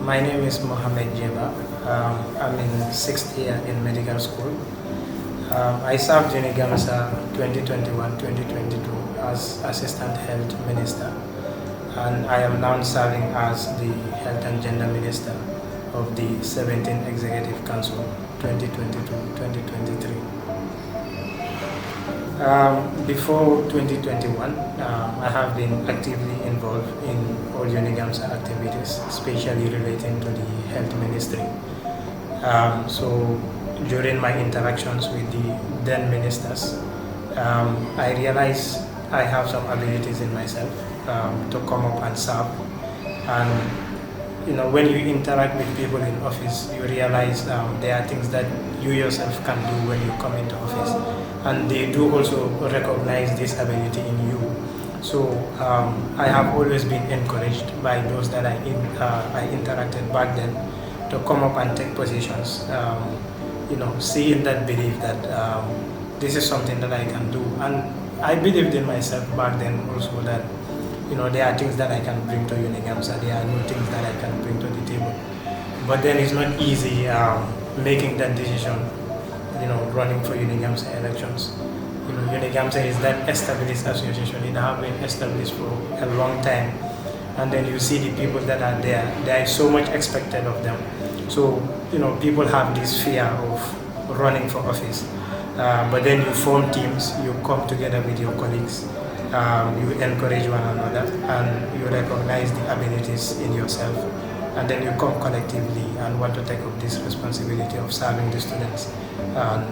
My name is Mohammed Jeba. I'm in sixth year in medical school. I served UniGaMSA 2021-2022 as Assistant Health Minister, and I am now serving as the Health and Gender Minister of the 17th Executive Council 2022-2023. Before 2021, I have been actively involved in all UniGaMSA activities, especially relating to the health ministry. So during my interactions with the then ministers, I realized I have some abilities in myself to come up and serve. And when you interact with people in office, you realize there are things that you yourself can do when you come into office, and they do also recognize this ability in you. So I have always been encouraged by those that I interacted back then to come up and take positions, seeing that belief that this is something that I can do. And I believed in myself back then also that there are things that I can bring to UniGaMSA, there are new things that I can bring to the table. But then it's not easy making that decision, running for UniGaMSA elections. UniGaMSA is that established association. It has been established for a long time. And then you see the people that are there is so much expected of them. So, people have this fear of running for office. But then you form teams, you come together with your colleagues, you encourage one another, and you recognize the abilities in yourself, and then you come collectively and want to take up this responsibility of serving the students and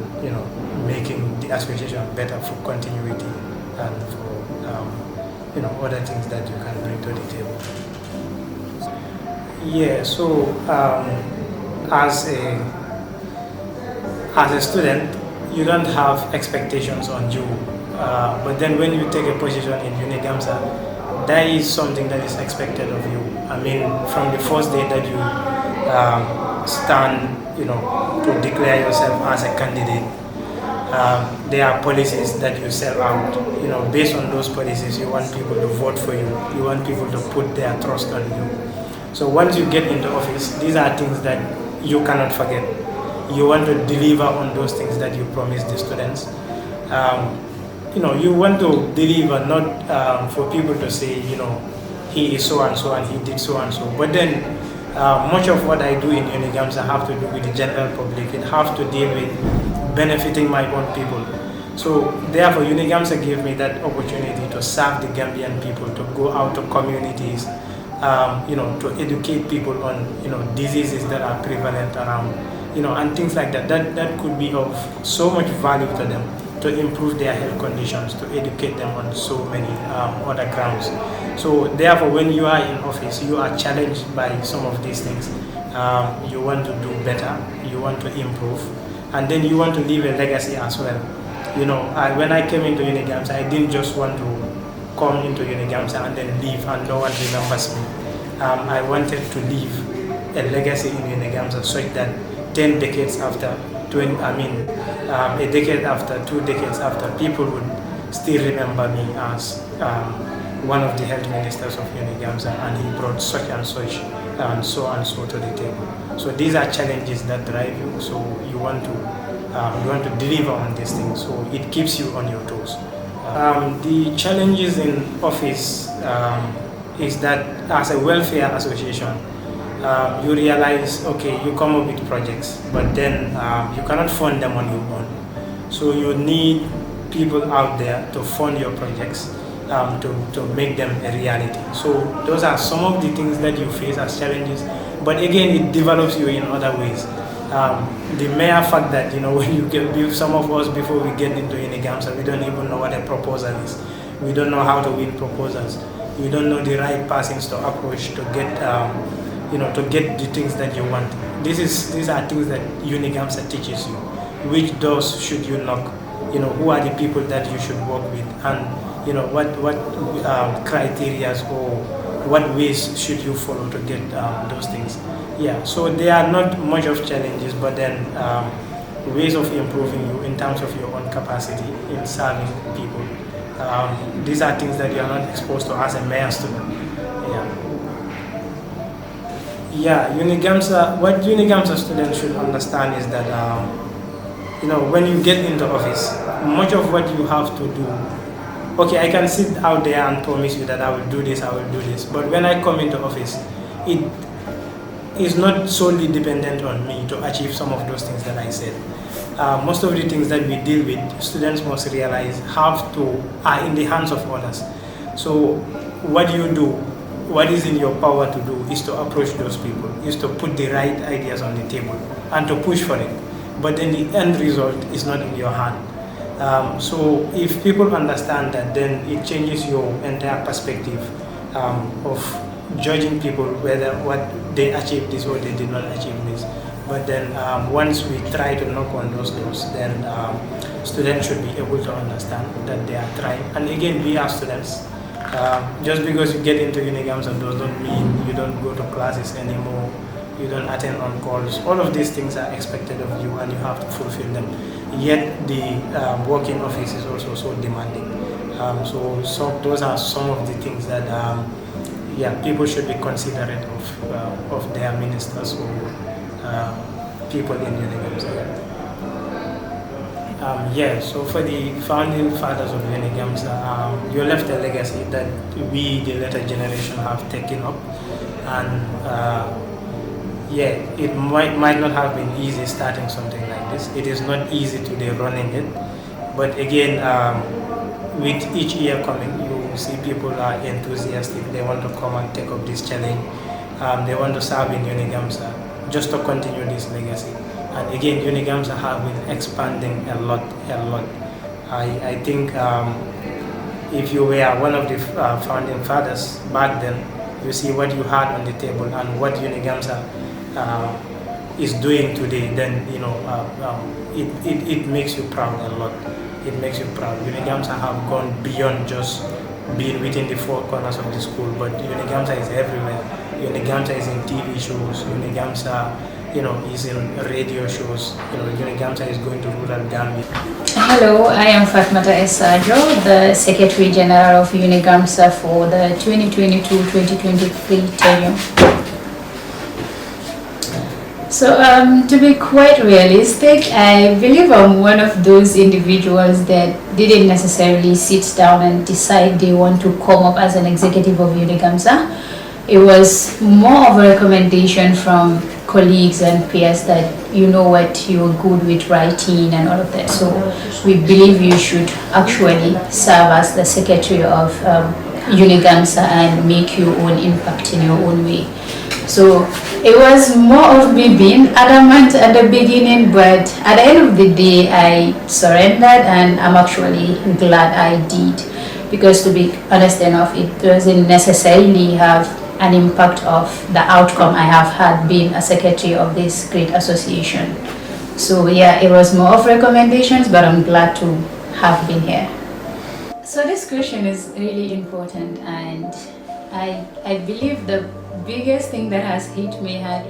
making the association better for continuity and for other things that you can bring to the table. Yeah, so as a student, you don't have expectations on you. But then when you take a position in UniGaMSA, that is something that is expected of you. I mean, from the first day that you stand, to declare yourself as a candidate, there are policies that you set out. Based on those policies, you want people to vote for you. You want people to put their trust on you. So once you get into office, these are things that you cannot forget. You want to deliver on those things that you promised the students. You want to deliver not for people to say, he is so and so and he did so and so. But then much of what I do in UniGaMSA have to do with the general public. It have to deal with benefiting my own people. So therefore, UniGaMSA gave me that opportunity to serve the Gambian people, to go out to communities, to educate people on, diseases that are prevalent around, and things like that. That could be of so much value to them, to improve their health conditions, to educate them on so many other grounds. So therefore, when you are in office, you are challenged by some of these things. You want to do better, you want to improve, and then you want to leave a legacy as well. When I came into UniGaMSA, I didn't just want to come into UniGaMSA and then leave and no one remembers me. I wanted to leave a legacy in UniGaMSA such that 10 decades after, a decade after, 2 decades after, people would still remember me as one of the health ministers of UniGaMSA, and he brought such and such and so to the table. So these are challenges that drive you. So you want to deliver on these things. So it keeps you on your toes. The challenges in office is that as a welfare association, you realize, okay, you come up with projects, but then you cannot fund them on your own. So you need people out there to fund your projects, to make them a reality. So those are some of the things that you face as challenges, but again, it develops you in other ways. The mere fact that, when you get some of us, before we get into UniGaMSA, we don't even know what a proposal is. We don't know how to win proposals. We don't know the right persons to approach to get to get the things that you want. These are things that UniGaMSA teaches you. Which doors should you knock? Who are the people that you should work with, and what criteria or what ways should you follow to get those things. Yeah, so there are not much of challenges, but then ways of improving you in terms of your own capacity in serving people. These are things that you are not exposed to as a mere student. Yeah. Yeah, UniGaMSA, what UniGaMSA students should understand is that, when you get into office, much of what you have to do, okay, I can sit out there and promise you that I will do this, I will do this, but when I come into office, it is not solely dependent on me to achieve some of those things that I said. Most of the things that we deal with, students must realize are in the hands of others. So what you do, what is in your power to do is to approach those people, is to put the right ideas on the table and to push for it. But then the end result is not in your hand. So if people understand that, then it changes your entire perspective of judging people whether what they achieved this or they did not achieve this. But then once we try to knock on those doors, then students should be able to understand that they are trying. And again, we are students. Just because you get into UniGaMSA does not mean you don't go to classes anymore, you don't attend on calls. All of these things are expected of you and you have to fulfill them. Yet the working office is also so demanding. So those are some of the things that people should be considerate of their ministers or people in UniGaMSA. So for the founding fathers of UniGaMSA, you left a legacy that we, the later generation, have taken up, and it might not have been easy starting something like this. It is not easy today running it, but again, with each year coming, you see people are enthusiastic. They want to come and take up this challenge. They want to serve in UniGaMSA just to continue this legacy. And again, UniGaMSA have been expanding a lot. I think if you were one of the founding fathers back then, you see what you had on the table and what UniGaMSA is doing today, then it makes you proud a lot. It makes you proud. UniGaMSA have gone beyond just being within the four corners of the school, but UniGaMSA is everywhere. UniGaMSA is in TV shows. UniGaMSA is in radio shows. UniGaMSA is going to rural Gambia. Hello, I am Fatmata Esajo, the Secretary General of UniGaMSA for the 2022-2023 term. So to be quite realistic, I believe I'm one of those individuals that didn't necessarily sit down and decide they want to come up as an executive of UniGaMSA. It was more of a recommendation from colleagues and peers that you're good with writing and all of that. So we believe you should actually serve as the secretary of UniGaMSA and make your own impact in your own way. So it was more of me being adamant at the beginning, but at the end of the day, I surrendered, and I'm actually glad I did, because to be honest enough, it doesn't necessarily have an impact of the outcome I have had being a secretary of this great association. So it was more of recommendations, but I'm glad to have been here. So this question is really important, and I believe the biggest thing that has hit me hard,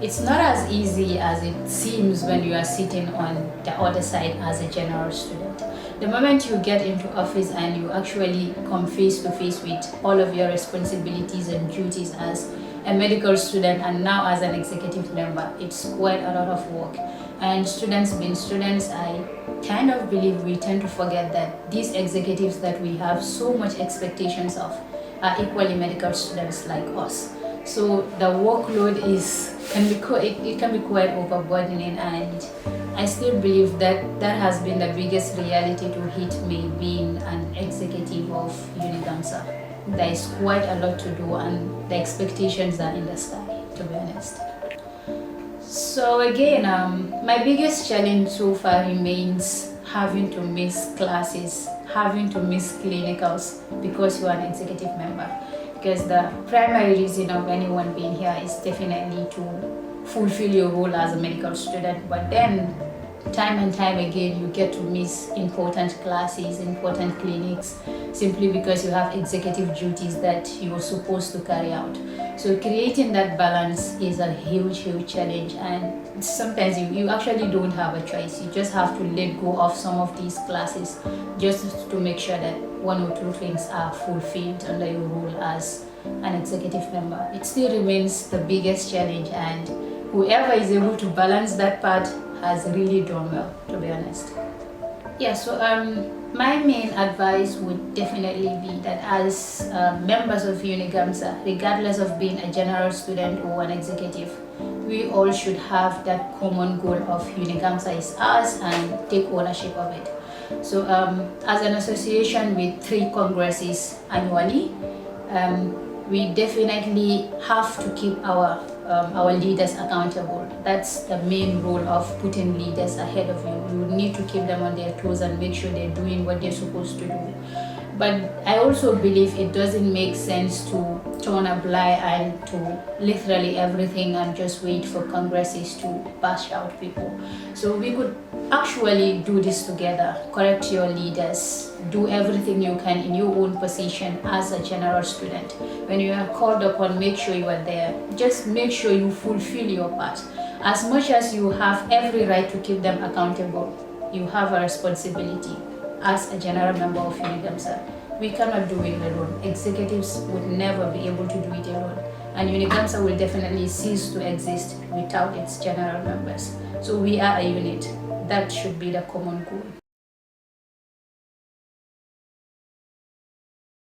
it's not as easy as it seems when you are sitting on the other side as a general student. The moment you get into office and you actually come face to face with all of your responsibilities and duties as a medical student and now as an executive member, it's quite a lot of work. And students being students, I kind of believe we tend to forget that these executives that we have so much expectations of are equally medical students like us. So the workload can be quite overburdening, and I still believe that has been the biggest reality to hit me being an executive of UniGaMSA. There is quite a lot to do, and the expectations are in the sky, to be honest. So again, my biggest challenge so far remains having to miss classes, having to miss clinicals because you are an executive member. Because the primary reason of anyone being here is definitely to fulfill your role as a medical student, but then time and time again you get to miss important classes, important clinics, simply because you have executive duties that you're supposed to carry out. So creating that balance is a huge challenge, and sometimes you actually don't have a choice. You just have to let go of some of these classes just to make sure that one or two things are fulfilled under your role as an executive member. It still remains the biggest challenge, and whoever is able to balance that part has really done well, to be honest. Yeah, so my main advice would definitely be that as members of UniGaMSA, regardless of being a general student or an executive, we all should have that common goal of UniGaMSA is ours and take ownership of it. So as an association with 3 congresses annually, we definitely have to keep our leaders accountable. That's the main role of putting leaders ahead of you. You need to keep them on their toes and make sure they're doing what they're supposed to do. But I also believe it doesn't make sense to turn a blind eye to literally everything and just wait for congresses to bash out people. So we could actually do this together. Correct your leaders. Do everything you can in your own position as a general student. When you are called upon, make sure you are there. Just make sure you fulfill your part. As much as you have every right to keep them accountable, you have a responsibility as a general member of UniGaMSA. We cannot do it alone. Executives would never be able to do it alone. And UniGaMSA will definitely cease to exist without its general members. So we are a unit. That should be the common goal.